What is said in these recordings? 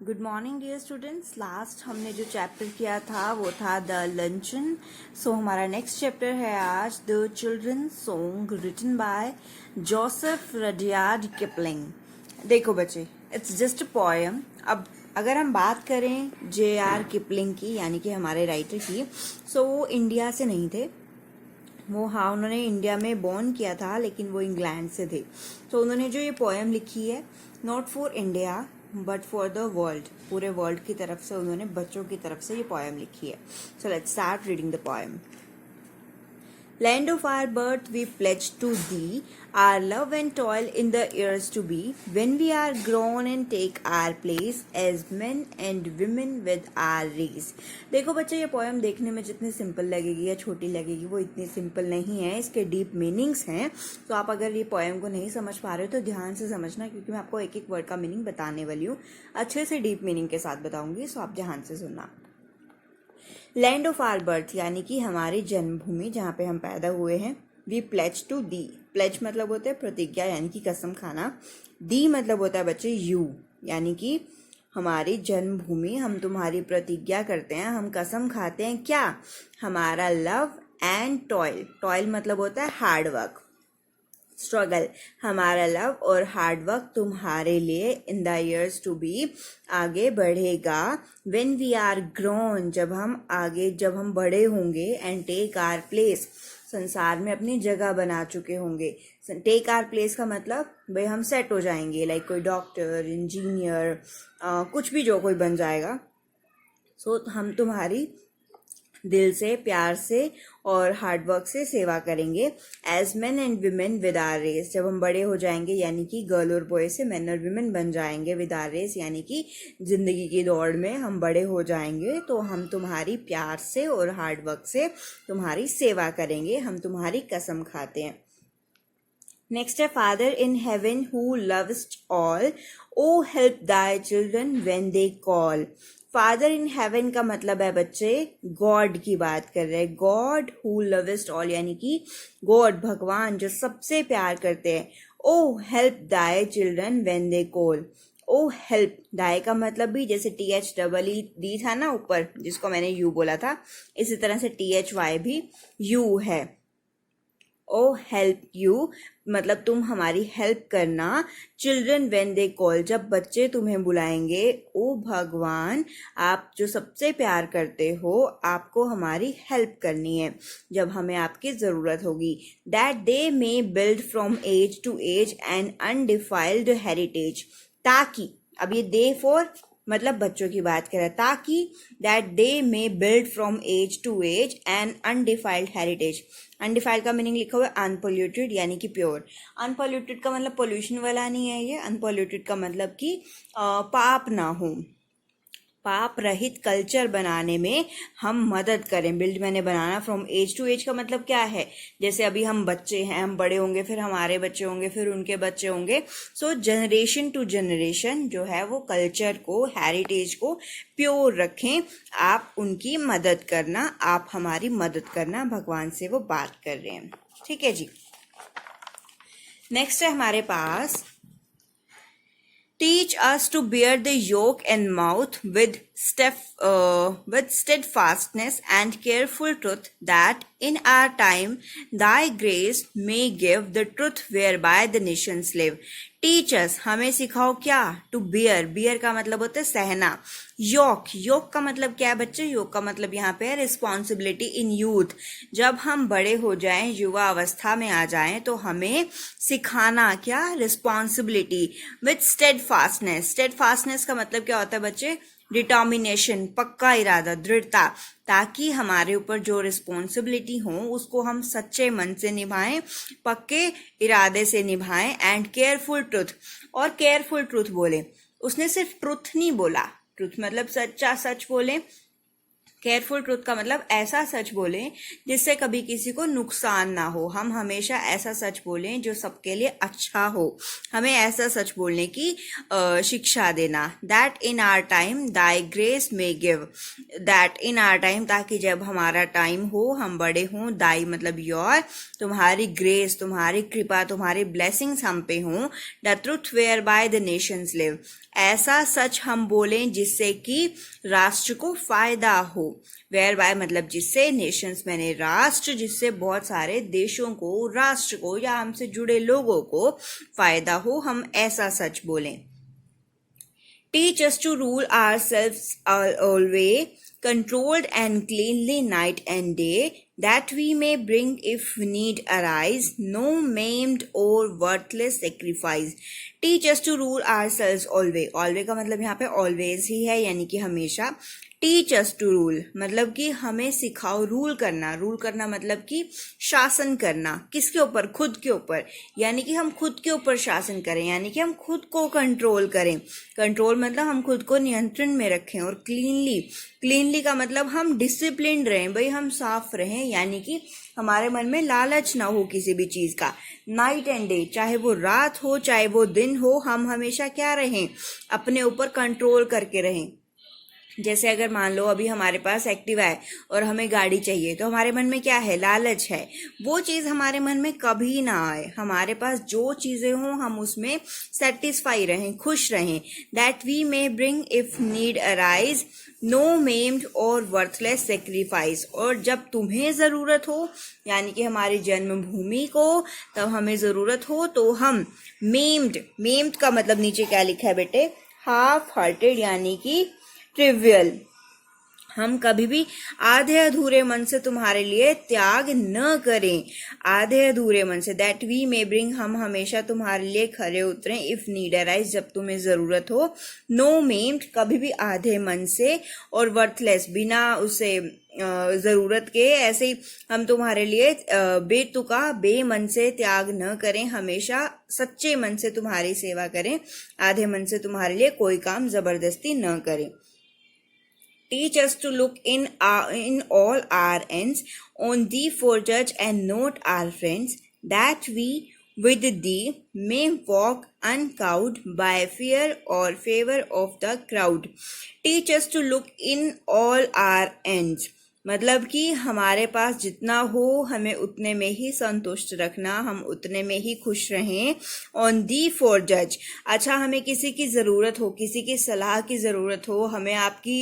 Good morning dear students. Last हमने जो chapter किया था वो था द लंचन। सो हमारा नेक्स्ट चैप्टर है आज the children song written by Joseph Rudyard Kipling. देखो बच्चे, इट्स जस्ट अ पोएम। अब अगर हम बात करें J.R. किपलिंग की, यानी कि हमारे राइटर की, सो वो इंडिया से नहीं थे। वो उन्होंने इंडिया में बॉर्न किया था, लेकिन वो इंग्लैंड से थे। तो उन्होंने जो ये पोएम लिखी है, not for India but for the world, पूरे वर्ल्ड की तरफ से उन्होंने बच्चों की तरफ से ये पोएम लिखी है। So let's start reading the poem. Land of our birth, we pledge to thee our love and toil in the years to be, when we are grown and take our place as men and women with our race. देखो बच्चे, ये poem देखने में जितनी simple लगेगी या छोटी लगेगी, वो इतनी सिंपल नहीं है। इसके डीप मीनिंग्स हैं। तो आप अगर ये पोएम को नहीं समझ पा रहे हो तो ध्यान से समझना, क्योंकि मैं आपको एक एक वर्ड का मीनिंग बताने वाली हूँ। अच्छे से डीप मीनिंग के साथ बताऊंगी, सो आप ध्यान से सुनना। लैंड ऑफ आर बर्थ, यानी कि हमारी जन्मभूमि जहाँ पे हम पैदा हुए हैं। We pledge to thee, pledge मतलब होता है प्रतिज्ञा, यानी कि कसम खाना। दी मतलब होता है बच्चे यू, यानी कि हमारी जन्मभूमि, हम तुम्हारी प्रतिज्ञा करते हैं, हम कसम खाते हैं क्या, हमारा लव एंड टॉयल। टॉयल मतलब होता है हार्ड वर्क, स्ट्रगल। हमारा लव और हार्ड वर्क तुम्हारे लिए in the years to be आगे बढ़ेगा। व्हेन वी आर ग्रोन, जब हम बड़े होंगे। एंड टेक आर प्लेस, संसार में अपनी जगह बना चुके होंगे। टेक आर प्लेस का मतलब भाई हम सेट हो जाएंगे, लाइक कोई डॉक्टर, इंजीनियर, कुछ भी जो कोई बन जाएगा। सो हम तुम्हारी दिल से, प्यार से और हार्डवर्क से सेवा करेंगे। As man and women with our race, जब हम बड़े हो जाएंगे, यानी कि गर्ल और बॉय से मैन और वीमेन बन जाएंगे। विद आर रेस यानी कि जिंदगी की दौड़ में हम बड़े हो जाएंगे, तो हम तुम्हारी प्यार से और हार्डवर्क से तुम्हारी सेवा करेंगे, हम तुम्हारी कसम खाते हैं। नेक्स्ट है father in heaven who loves all, O help thy children when they call. Father in heaven का मतलब है बच्चे गॉड की बात कर रहे हैं। गॉड हु लवेस्ट ऑल, यानी कि गॉड भगवान जो सबसे प्यार करते हैं। O help thy children when they call. O help, thy का मतलब भी जैसे THEE दी था ना ऊपर, जिसको मैंने यू बोला था, इसी तरह से THY भी यू है। ओ हेल्प यू मतलब तुम हमारी हेल्प करना। चिल्ड्रन व्हेन दे कॉल, जब बच्चे तुम्हें बुलाएंगे। ओ भगवान, आप जो सबसे प्यार करते हो, आपको हमारी हेल्प करनी है जब हमें आपकी ज़रूरत होगी। That they may build from age to age an undefiled heritage, ताकि, अब ये दे फॉर मतलब बच्चों की बात कर रहा है, ताकि that they may build from age to age an undefiled heritage. Undefiled का मीनिंग लिखा हुआ है अनपोल्यूटेड, यानी कि प्योर। अनपोल्यूटेड का मतलब पोल्यूशन वाला नहीं है ये। अनपोल्यूटेड का मतलब कि पाप ना हो, पाप रहित कल्चर बनाने में हम मदद करें। बिल्ड मैंने बनाना, फ्रॉम एज टू एज का मतलब क्या है, जैसे अभी हम बच्चे हैं, हम बड़े होंगे, फिर हमारे बच्चे होंगे, फिर उनके बच्चे होंगे। सो जनरेशन टू जनरेशन जो है वो कल्चर को, हेरिटेज को प्योर रखें। आप उनकी मदद करना, आप हमारी मदद करना, भगवान से वो बात कर रहे हैं। ठीक है जी। नेक्स्ट है हमारे पास Teach us to bear the yoke and mouth with steadfastness and careful truth, that in our time thy grace may give the truth whereby the nations live. Teach us, हमें सिखाओ क्या, to bear, bear का मतलब होता है सहना। योक, योक का मतलब क्या है बच्चे, योक का मतलब यहाँ पे है रिस्पॉन्सिबिलिटी इन यूथ। जब हम बड़े हो जाएं, युवा अवस्था में आ जाएं, तो हमें सिखाना क्या, रिस्पॉन्सिबिलिटी विथ स्टेडफास्टनेस। स्टेडफास्टनेस का मतलब क्या होता है बच्चे, डिटर्मिनेशन, पक्का इरादा, दृढ़ता, ताकि हमारे ऊपर जो रिस्पॉन्सिबिलिटी हो उसको हम सच्चे मन से निभाएं, पक्के इरादे से निभाएं। एंड केयरफुल ट्रुथ, और केयरफुल ट्रुथ बोले। उसने सिर्फ ट्रुथ नहीं बोला, ट्रुथ मतलब सच्चा सच बोले, केयरफुल ट्रूथ का मतलब ऐसा सच बोलें जिससे कभी किसी को नुकसान ना हो। हम हमेशा ऐसा सच बोलें जो सबके लिए अच्छा हो। हमें ऐसा सच बोलने की शिक्षा देना। That in our time thy grace may give. That in our time, ताकि जब हमारा टाइम हो, हम बड़े हों, दाई मतलब योर, तुम्हारी ग्रेस, तुम्हारी कृपा, तुम्हारी ब्लेसिंग्स हम पे हों। The truth whereby the nations live. ऐसा सच हम बोलें जिससे कि राष्ट्र को फायदा हो। वेयर बाय मतलब जिससे, नेशंस मैंने राष्ट्र, जिससे बहुत सारे देशों को, राष्ट्र को या हमसे जुड़े लोगों को फायदा हो, हम ऐसा सच बोलें। Teach us to rule ourselves always, controlled and cleanly night and day, that we may bring if need arise, no maimed or worthless sacrifice. Teach us to rule ourselves always. Always का मतलब यहाँ पे always ही है, यानी कि हमेशा। Teach us to rule मतलब कि हमें सिखाओ रूल करना। रूल करना मतलब कि शासन करना। किसके ऊपर? खुद के ऊपर। यानी कि हम खुद के ऊपर शासन करें, यानी कि हम खुद को कंट्रोल करें। कंट्रोल मतलब हम खुद को नियंत्रण में रखें। और क्लीनली, क्लीनली का मतलब हम डिसिप्लिन रहें, भाई हम साफ रहें, यानी कि हमारे मन में लालच ना हो किसी भी चीज का। नाइट एंड डे, चाहे वो रात हो चाहे वो दिन हो, हम हमेशा क्या रहें? अपने ऊपर कंट्रोल करके रहें। जैसे अगर मान लो अभी हमारे पास एक्टिवा है और हमें गाड़ी चाहिए, तो हमारे मन में क्या है? लालच है। वो चीज़ हमारे मन में कभी ना आए। हमारे पास जो चीज़ें हों हम उसमें सेटिस्फाई रहें, खुश रहें। That we may bring if need arise, no maimed और वर्थलेस सेक्रीफाइस। और जब तुम्हें ज़रूरत हो, यानी कि हमारी जन्मभूमि को तब हमें ज़रूरत हो, तो हम मेम्ड, मेम्ड का मतलब नीचे क्या लिखा है बेटे? हाफ हार्टेड, यानी कि ट्रिवियल। हम कभी भी आधे अधूरे मन से तुम्हारे लिए त्याग न करें। आधे अधूरे मन से। दैट वी मे ब्रिंग, हम हमेशा तुम्हारे लिए खरे उतरें। इफ नीड अराइज, जब तुम्हें जरूरत हो। नो मेम्ड, कभी भी आधे मन से। और वर्थलेस, बिना उसे जरूरत के, ऐसे ही हम तुम्हारे लिए बेतुका, बेमन से त्याग न करें। हमेशा सच्चे मन से तुम्हारी सेवा करें। आधे मन से तुम्हारे लिए कोई काम जबरदस्ती न करें। Teach us to look in all our ends on thee for judge and not our friends, that we with thee may walk uncowed by fear or favor of the crowd. Teach us to look in all our ends. मतलब कि हमारे पास जितना हो हमें उतने में ही संतुष्ट रखना, हम उतने में ही खुश रहें। ऑन दी फॉर जज, अच्छा हमें किसी की ज़रूरत हो, किसी की सलाह की ज़रूरत हो, हमें आपकी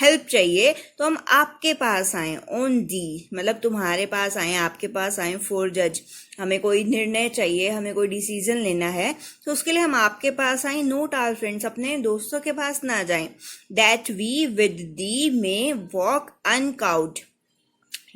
हेल्प चाहिए, तो हम आपके पास आएँ। ऑन दी मतलब तुम्हारे पास आएँ, आपके पास आएँ। फॉर जज, हमें कोई निर्णय चाहिए, हमें कोई डिसीजन लेना है, तो उसके लिए हम आपके पास आए। नोट आवर फ्रेंड्स, अपने दोस्तों के पास ना जाएं। दैट वी विद दी में वॉक अनकाउड,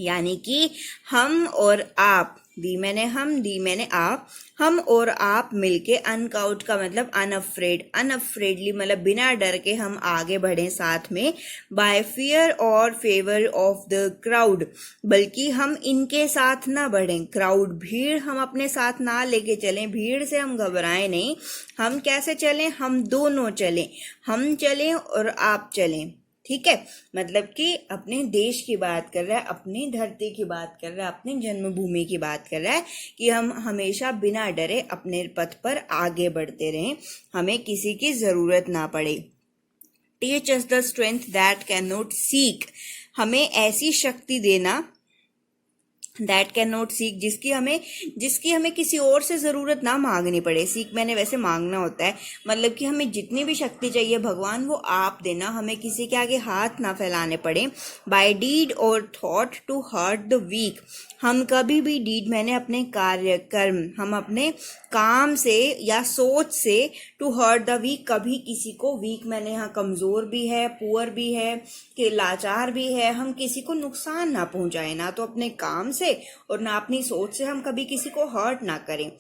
यानी कि हम और आप, दी मैंने हम, दी मैंने आप, हम और आप मिलके, अनकाउड का मतलब अनअफ्रेड, अनअफ्रेडली मतलब बिना डर के हम आगे बढ़ें साथ में। बाय फियर और फेवर ऑफ द क्राउड, बल्कि हम इनके साथ ना बढ़ें। क्राउड, भीड़, हम अपने साथ ना लेके चलें। भीड़ से हम घबराएं नहीं। हम कैसे चलें? हम दोनों चलें, हम चलें और आप चलें। ठीक है, मतलब कि अपने देश की बात कर रहा है, अपनी धरती की बात कर रहा है, अपनी जन्मभूमि की बात कर रहा है कि हम हमेशा बिना डरे अपने पथ पर आगे बढ़ते रहें, हमें किसी की जरूरत ना पड़े। Teach us the strength that can not seek, हमें ऐसी शक्ति देना, दैट कैन नॉट सीक, जिसकी हमें किसी और से ज़रूरत ना मांगनी पड़े। सीख मैंने वैसे मांगना होता है, मतलब कि हमें जितनी भी शक्ति चाहिए भगवान वो आप देना, हमें किसी के आगे हाथ ना फैलाने पड़े। बाय डीड और thought to hurt the weak, हम कभी भी डीड मैंने अपने कार्य कर्म, हम अपने काम से या सोच से, टू हर्ट द वीक, कभी किसी को, वीक मैंने यहाँ कमज़ोर भी है, पुअर भी है, कि लाचार भी है, हम किसी को नुकसान ना पहुंचाएं, ना तो अपने काम से और ना अपनी सोच से हम कभी किसी को हर्ट ना करें।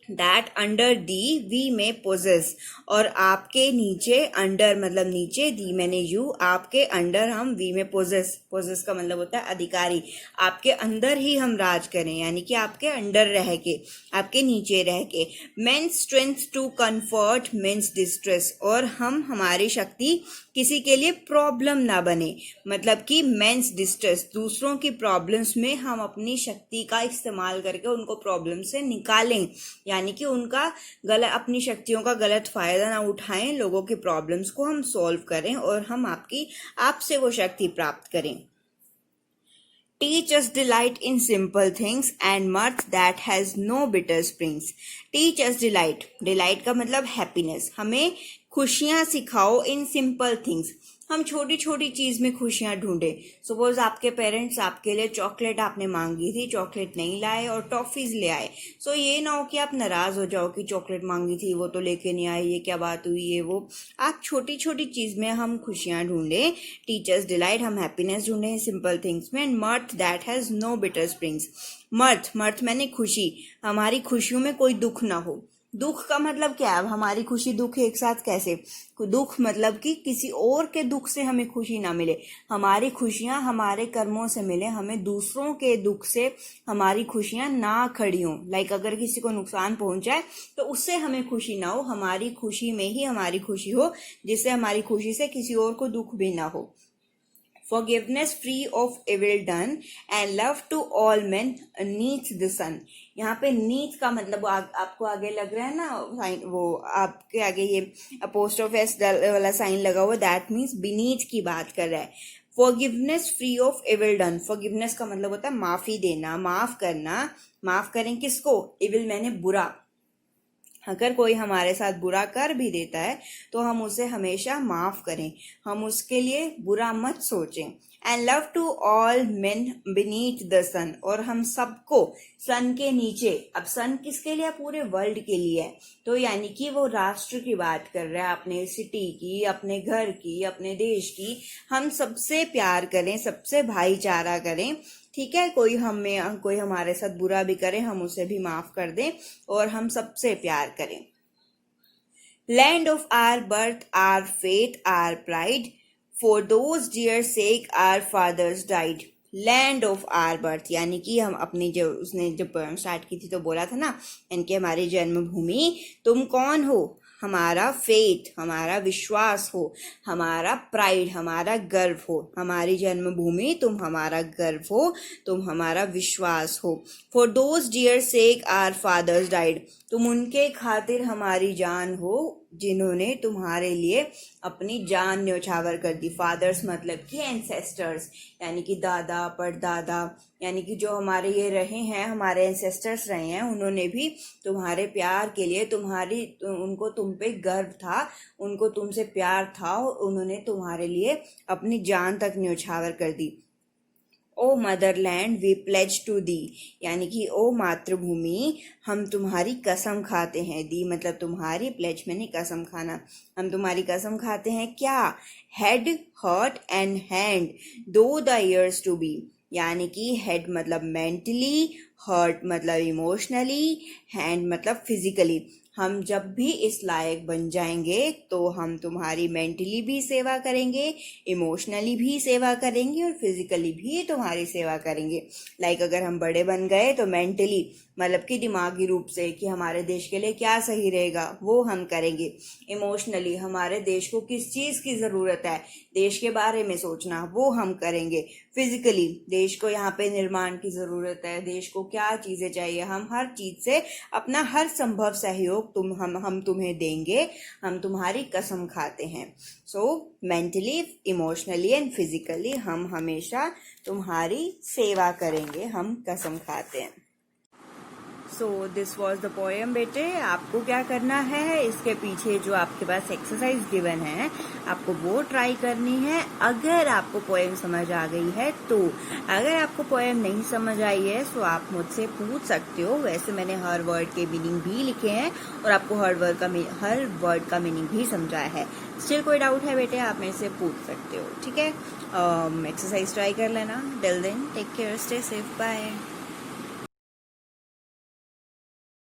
दैट अंडर दी वी में पोजेस, और आपके नीचे, अंडर मतलब नीचे, दी मैंने यू, आपके अंडर हम, वी में पोजेस, पोजेस का मतलब होता है अधिकारी, आपके अंदर ही हम राज करें, यानी कि आपके अंडर रह के, आपके नीचे रह के। Men's strength to comfort men's distress, और हम हमारी शक्ति किसी के लिए प्रॉब्लम ना बने, मतलब कि मेंस डिस्ट्रेस, दूसरों की प्रॉब्लम्स में हम अपनी शक्ति का इस्तेमाल करके उनको प्रॉब्लम से निकालें, यानी कि उनका अपनी शक्तियों का गलत फायदा ना उठाएं, लोगों की प्रॉब्लम्स को हम सॉल्व करें और हम आपसे वो शक्ति प्राप्त करें। Teach us delight in simple things and mirth that has no bitter springs. Teach us delight. Delight का मतलब happiness. हमें खुशियां सिखाओ in simple things. हम छोटी छोटी चीज में खुशियां ढूंढे। सपोज आपके पेरेंट्स आपके लिए चॉकलेट आपने मांगी थी, चॉकलेट नहीं लाए और टॉफीज ले आए। सो ये ना हो कि आप नाराज हो जाओ कि चॉकलेट मांगी थी वो तो लेके नहीं आए, ये क्या बात हुई, ये वो। आप छोटी छोटी चीज में हम खुशियां ढूंढे। टीचर्स डिलाइट, हम हैप्पीनेस ढूंढे सिंपल थिंग्स में। And mirth that has no bitter springs. Mirth मैंने खुशी, हमारी खुशियों में कोई दुख ना हो। दुख का मतलब क्या है? हमारी खुशी दुख एक साथ कैसे? दुख मतलब कि किसी और के दुख से हमें खुशी ना मिले, हमारी खुशियां हमारे कर्मों से मिले, हमें दूसरों के दुख से हमारी खुशियां ना खड़ी हों। लाइक अगर किसी को नुकसान पहुंचाए तो उससे हमें खुशी ना हो, हमारी खुशी में ही हमारी खुशी हो, जिससे हमारी खुशी से किसी और को दुख भी ना हो। Forgiveness free of evil done and love to all men neath the sun. यहाँ पे नीथ का मतलब आपको आगे लग रहा है ना साइन, वो आपके आगे ये अपोस्ट्रोफी वाला साइन लगा हुआ, दैट मीन्स बीनीथ की बात कर रहा है। Forgiveness free of evil done, forgiveness का मतलब होता है माफी देना, माफ करना। माफ करें किसको? एविल मैंने बुरा। अगर कोई हमारे साथ बुरा कर भी देता है तो हम उसे हमेशा माफ करें, हम उसके लिए बुरा मत सोचें। And love to all men beneath the sun, और हम सबको सन के नीचे। अब सन किसके लिए? पूरे वर्ल्ड के लिए है, तो यानी कि वो राष्ट्र की बात कर रहा है, अपने सिटी की, अपने घर की, अपने देश की। हम सबसे प्यार करें, सबसे भाईचारा करें, ठीक है? कोई हमारे साथ बुरा भी करे हम उसे भी माफ कर दें और हम सबसे प्यार करें। Land of our birth, our faith, our pride, for those dear sake our fathers died. Land of our birth यानी कि हम अपनी उसने जब स्टार्ट की थी तो बोला था ना, इनके हमारी जन्मभूमि। तुम कौन हो? हमारा फेथ, हमारा विश्वास हो, हमारा प्राइड, हमारा गर्व हो। हमारी जन्मभूमि, तुम हमारा गर्व हो, तुम हमारा विश्वास हो। For those dear sake our fathers died, तुम उनके खातिर हमारी जान हो जिन्होंने तुम्हारे लिए अपनी जान न्यौछावर कर दी। फादर्स मतलब कि एंसेस्टर्स, यानी कि दादा परदादा, यानी कि जो हमारे ये रहे हैं, हमारे एंसेस्टर्स रहे हैं, उन्होंने भी तुम्हारे प्यार के लिए, उनको तुम पे गर्व था, उनको तुमसे प्यार था और उन्होंने तुम्हारे लिए अपनी जान तक न्यौछावर कर दी। O motherland we pledge to thee, यानी कि ओ मातृभूमि हम तुम्हारी कसम खाते हैं। दी मतलब तुम्हारी, प्लेज मैंने कसम खाना। हम तुम्हारी कसम खाते हैं क्या? हेड, हर्ट एंड हैंड, दो द ईयर्स टू बी, यानी कि हेड मतलब मेंटली, हर्ट मतलब इमोशनली, हैंड मतलब फिजिकली। हम जब भी इस लायक बन जाएंगे तो हम तुम्हारी मेंटली भी सेवा करेंगे, इमोशनली भी सेवा करेंगे और फिजिकली भी तुम्हारी सेवा करेंगे। लाइक अगर हम बड़े बन गए तो मेंटली मतलब कि दिमागी रूप से कि हमारे देश के लिए क्या सही रहेगा वो हम करेंगे। इमोशनली हमारे देश को किस चीज की जरूरत है, देश के बारे में सोचना, वो हम करेंगे। फिजिकली देश को यहाँ पे निर्माण की जरूरत है, देश को क्या चीजें चाहिए, हम हर चीज से अपना हर संभव सहयोग हम तुम्हें देंगे, हम तुम्हारी कसम खाते हैं। सो मेंटली, इमोशनली एंड फिजिकली हम हमेशा तुम्हारी सेवा करेंगे, हम कसम खाते हैं। So this was the poem बेटे। आपको क्या करना है, इसके पीछे जो आपके पास एक्सरसाइज गिवन है आपको वो ट्राई करनी है। अगर आपको पोएम समझ आ गई है तो, अगर आपको पोएम नहीं समझ आई है तो आप मुझसे पूछ सकते हो। वैसे मैंने हर वर्ड के मीनिंग भी लिखे हैं और आपको हर वर्ड का मीनिंग भी समझाया है। स्टिल कोई डाउट है बेटे आप मेरे से पूछ सकते हो, ठीक है? एक्सरसाइज ट्राई कर लेना। Till then take care, stay safe, bye.